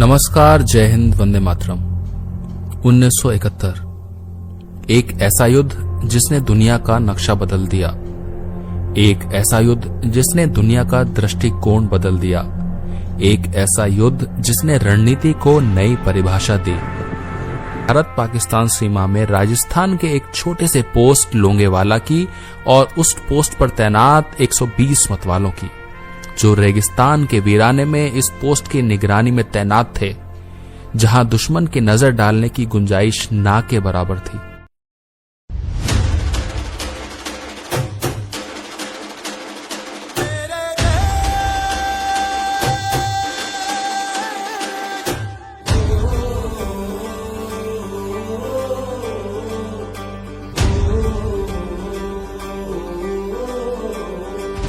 नमस्कार, जय हिंद, वंदे मातरम। 1971 एक ऐसा युद्ध जिसने दुनिया का नक्शा बदल दिया, एक ऐसा युद्ध जिसने दुनिया का दृष्टिकोण बदल दिया, एक ऐसा युद्ध जिसने रणनीति को नई परिभाषा दी। भारत पाकिस्तान सीमा में राजस्थान के एक छोटे से पोस्ट लोंगेवाला की और उस पोस्ट पर तैनात 120 मतवालों की, जो रेगिस्तान के वीराने में इस पोस्ट की निगरानी में तैनात थे, जहां दुश्मन की नजर डालने की गुंजाइश ना के बराबर थी।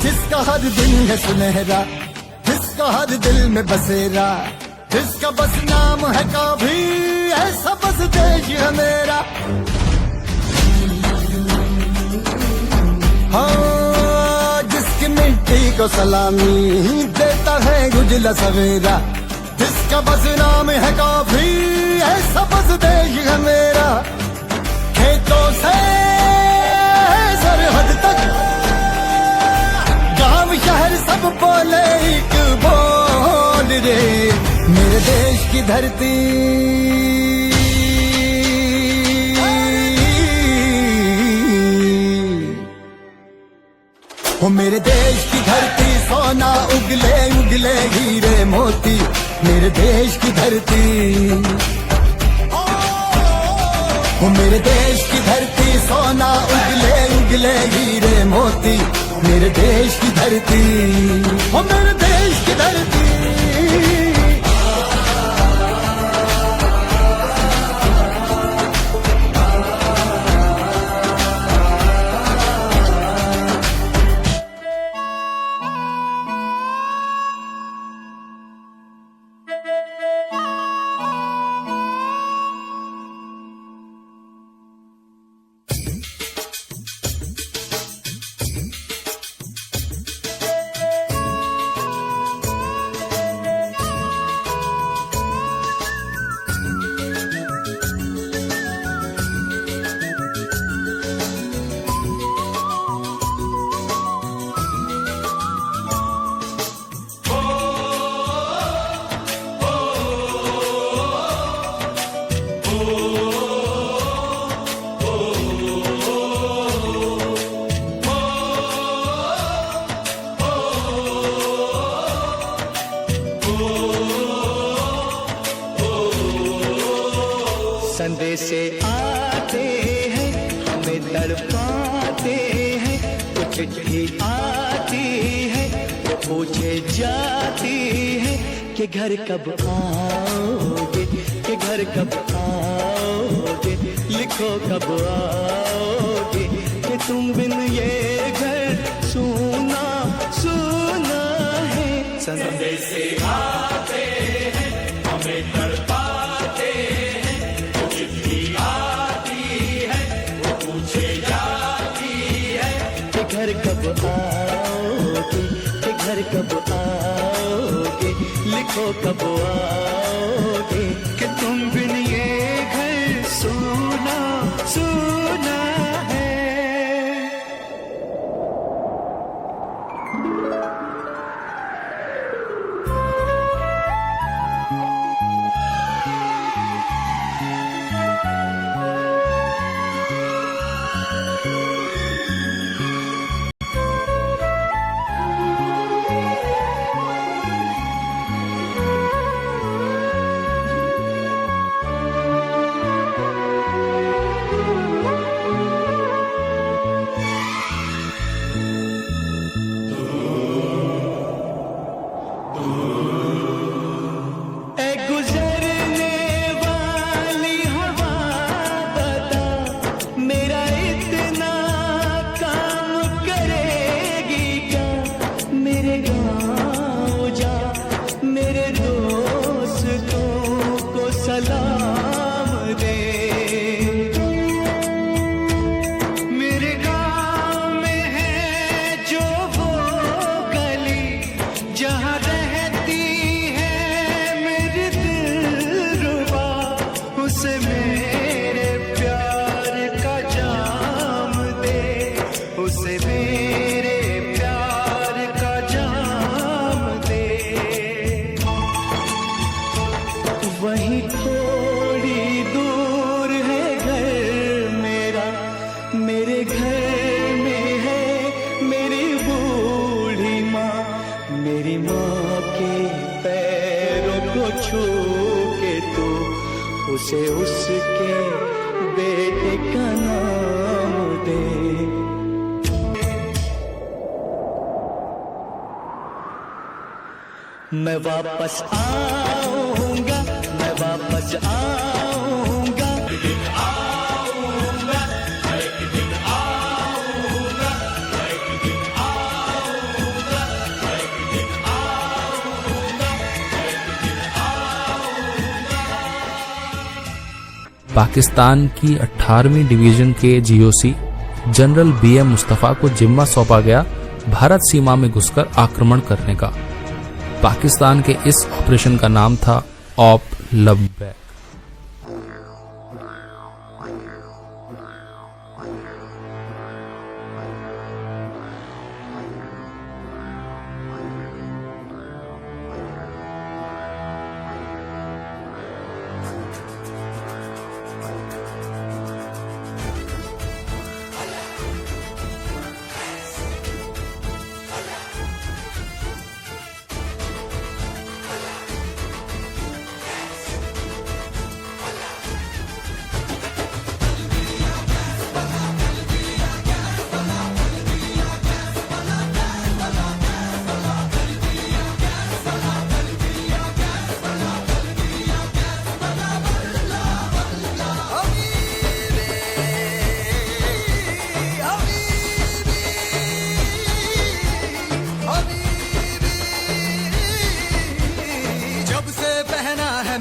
जिसका हर दिन है सुनहरा, जिसका हर दिल में बसेरा, जिसका बस नाम है कभी, ऐसा बस देश है मेरा। हाँ, जिसकी मिट्टी को सलामी देता है उजला सवेरा, जिसका बस नाम है कभी, ऐसा बस देश है मेरा। खेतों से सरहद तक शहर सब बोले एक बोल रे, मेरे देश की धरती, ओ मेरे देश की धरती, सोना उगले उगले हीरे मोती, मेरे देश की धरती। ओ मेरे देश की धरती, सोना उगले उगले हीरे मोती, मेरे देश की धरती, ओ मेरे देश की धरती। संदेशे आते हैं, हमें तड़पाते हैं, कुछ चिट्ठी आती है, वो पूछे जाती है कि घर कब आओगे, कि घर कब आओगे, लिखो कब आओगे, कि तुम बिन ये घर सूना सूना है। संदेशे आते हैं, हमें तड़पाते हैं, घर कब आओगे, कि घर कब आओगे, लिखो कब आओगे, कि तुम बिन ये घर सूना सूना है। जहाँ रहती है मेरे दिल मेरी माँ के पैरों को छू के तू उसे उसके बेटे का नाम दे। मैं वापस आऊंगा, मैं वापस आऊंगा, आऊंगा, एक दिन आऊंगा, एक दिन आऊंगा, एक दिन आऊंगा, एक दिन आऊंगा। पाकिस्तान की 18वीं डिवीजन के जीओसी जनरल BM मुस्तफा को जिम्मा सौंपा गया भारत सीमा में घुसकर आक्रमण करने का। पाकिस्तान के इस ऑपरेशन का नाम था ऑप लबैक।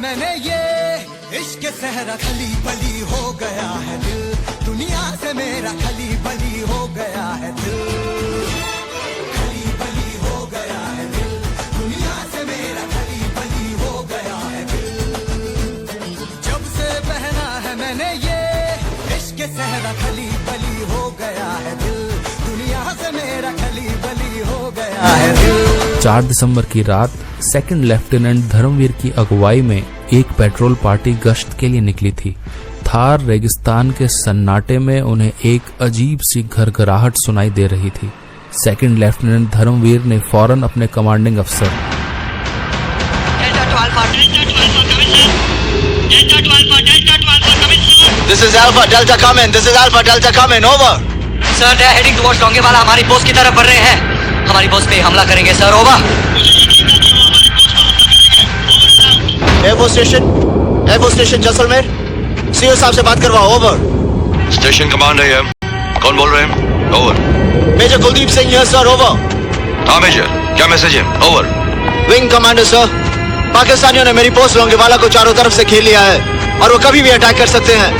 मैंने ये इश्क सहरा खली बली हो गया है दिल, दुनिया से मेरा खली बली हो गया है दिल, खली बली हो गया है दिल, दुनिया से मेरा खली बली हो गया है दिल। जब से पहना है मैंने ये इश्क सहरा खली बली हो गया है दिल, दुनिया से मेरा खली बली हो गया है दिल। 4 दिसंबर की रात सेकंड लेफ्टिनेंट धर्मवीर की अगुवाई में एक पेट्रोल पार्टी गश्त के लिए निकली थी। थार रेगिस्तान के सन्नाटे में उन्हें एक अजीब सी घरघराहट सुनाई दे रही थी। सेकंड लेफ्टिनेंट धर्मवीर ने फौरन अपने कमांडिंग अफसर This is Alpha Delta come in. This is Alpha Delta come in. Over. Sir they are heading towards Longewala, हमारी पोस्ट की तरफ बढ़ रहे हैं, हमारी पोस्ट पे हमला करेंगे sir. Over. Air force station Jaisalmer, CO साहब से बात करवाओ। ओवर। स्टेशन कमांडर है, कौन बोल रहे हैं? Over. Major Kuldeep Singh here sir. Over. हाँ मेजर, क्या मैसेज है? ओवर। विंग कमांडर सर, पाकिस्तानियों ने मेरी पोस्ट लोंगेवाला को चारों तरफ से घेर लिया है और वो कभी भी अटैक कर सकते हैं।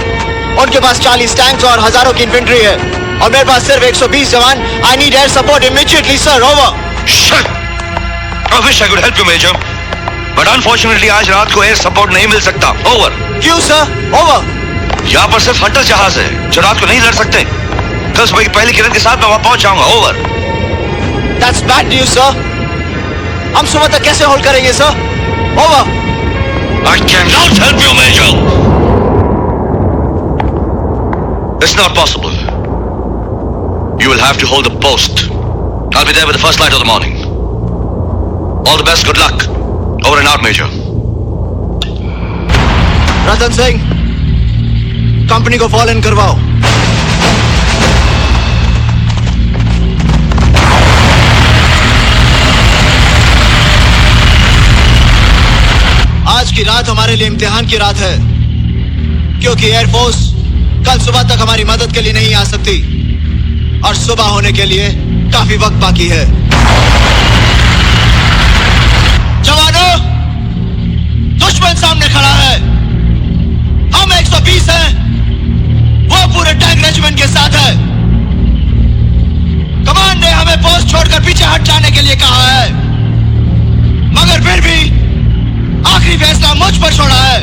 उनके पास 40 टैंक्स और हजारों की इन्फेंट्री है और मेरे पास सिर्फ 120 जवान। I need air support immediately sir. Over. Shut! I wish I could help you, Major. But unfortunately आज रात को एयर सपोर्ट नहीं मिल सकता। ओवर। क्यों सर? ओवर। यहाँ पर सिर्फ हंटर जहाज है जो रात को नहीं लड़ सकते। कल सुबह की पहली किरण के साथ मैं वहाँ पहुँच जाऊंगा। Over. That's bad news sir. हम सुबह तक कैसे होल्ड करेंगे sir? Over. I cannot help you, Major. It's not possible. You will have to hold the post. I'll be there with the first light of the morning. All the best, good luck. Over and out, Major. Ratan Singh, company को follow इन करवाओ। आज की रात हमारे लिए इम्तिहान की रात है, क्योंकि एयरफोर्स कल सुबह तक हमारी मदद के लिए नहीं आ सकती और सुबह होने के लिए काफी वक्त बाकी है। जवानों, दुश्मन सामने खड़ा है। हम 120 हैं, वो पूरे टैंक रेजिमेंट के साथ है। कमान ने हमें पोस्ट छोड़कर पीछे हट जाने के लिए कहा है, मगर फिर भी आखिरी फैसला मुझ पर छोड़ा है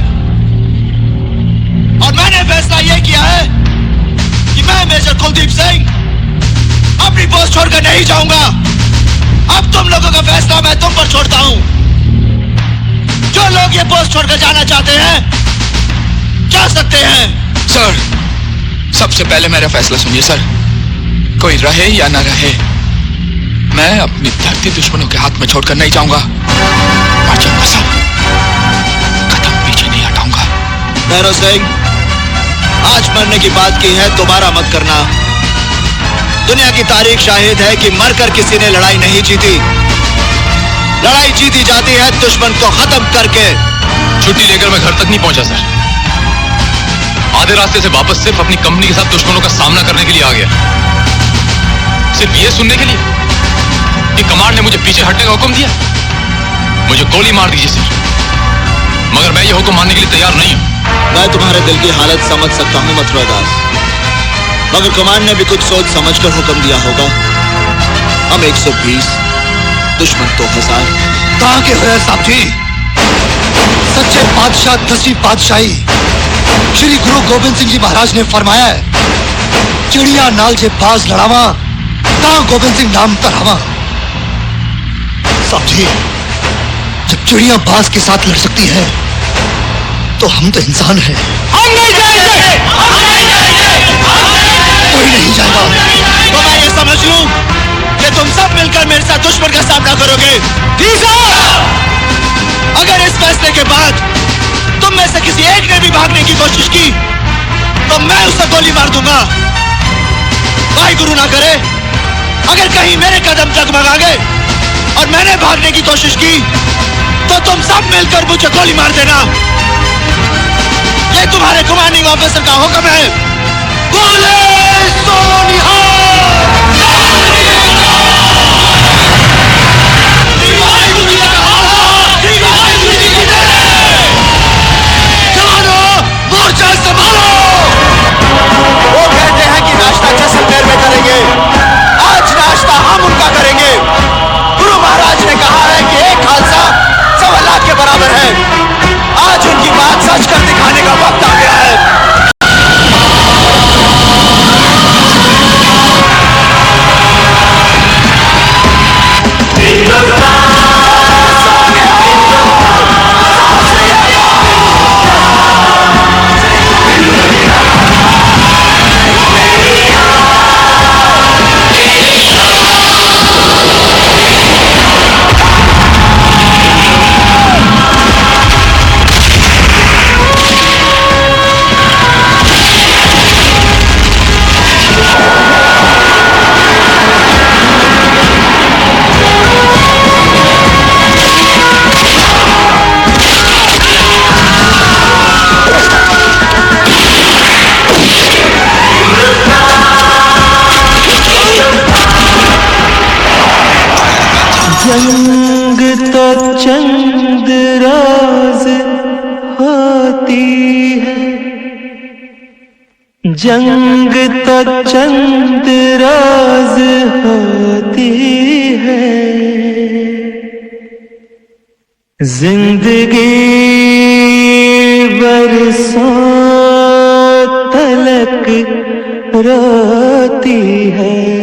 और मैंने फैसला यह किया है कि मैं मेजर कुलदीप सिंह अपनी पोस्ट छोड़कर नहीं जाऊंगा। अब तुम लोगों का फैसला मैं तुम पर छोड़ता हूं। जो लोग ये पोस्ट छोड़कर जाना चाहते हैं जा सकते हैं। सर, सबसे पहले मेरा फैसला सुनिए सर। कोई रहे या ना रहे, मैं अपनी धरती दुश्मनों के हाथ में छोड़कर नहीं जाऊंगा। मर जाऊंगा सब, कदम पीछे नहीं हटाऊंगा। भैरव सिंह, आज मरने की बात की है, दोबारा मत करना। दुनिया की तारीख शाहिद है कि मरकर किसी ने लड़ाई नहीं जीती। लड़ाई जीती जाती है दुश्मन को खत्म करके। छुट्टी लेकर मैं घर तक नहीं पहुंचा सर। आधे रास्ते से वापस सिर्फ अपनी कंपनी के साथ दुश्मनों का सामना करने के लिए आ गया, सिर्फ ये सुनने के लिए कि कमांड ने मुझे पीछे हटने का हुक्म दिया। मुझे गोली मार दीजिए सर, मगर मैं ये हुक्म मानने के लिए तैयार नहीं हूं। मैं तुम्हारे दिल की हालत समझ सकता हूं मथुरा दास, मगर कमांड ने भी कुछ सोच समझकर हुक्म दिया होगा। हम 120, दुश्मन 2000। कहां के हुए साहब जी? सच्चे बादशाह 10वीं पातशाही श्री गुरु गोबिंद सिंह जी महाराज ने फरमाया है, चिड़िया नाल जे बाज लड़ावा ता गोबिंद सिंह नाम तरावा। साहब जी, जब चिड़िया बाज के साथ लड़ सकती है तो हम तो इंसान हैं। हम नहीं जाएंगे, हम नहीं जाएंगे, कोई नहीं जाएगा। तो मैं ये समझ लूं कि तुम सब मिलकर मेरे साथ दुश्मन का सामना करोगे। अगर इस फैसले के बाद तुम में से किसी एक ने भी भागने की कोशिश की तो मैं उसे गोली मार दूंगा। भाई गुरु ना करे, अगर कहीं मेरे कदम जगमगा गए और मैंने भागने की कोशिश की तो तुम सब मिलकर मुझे गोली मार देना। ये तुम्हारे कमांडिंग ऑफिसर का हुक्म है। बोले सो निहाल। मोर्चा संभालो। वो कहते हैं कि नाश्ता जैसलमेर में करेंगे, आज नाश्ता हम उनका करेंगे। गुरु महाराज ने कहा है कि एक खालसा 1.25 लाख के बराबर है। आज उनकी बात सच कर दिखाने का वक्त आ गया है। जंग तो चंद राज होती है, जंग तो चंद राज होती है। जिंदगी बरसों तलक रोती है।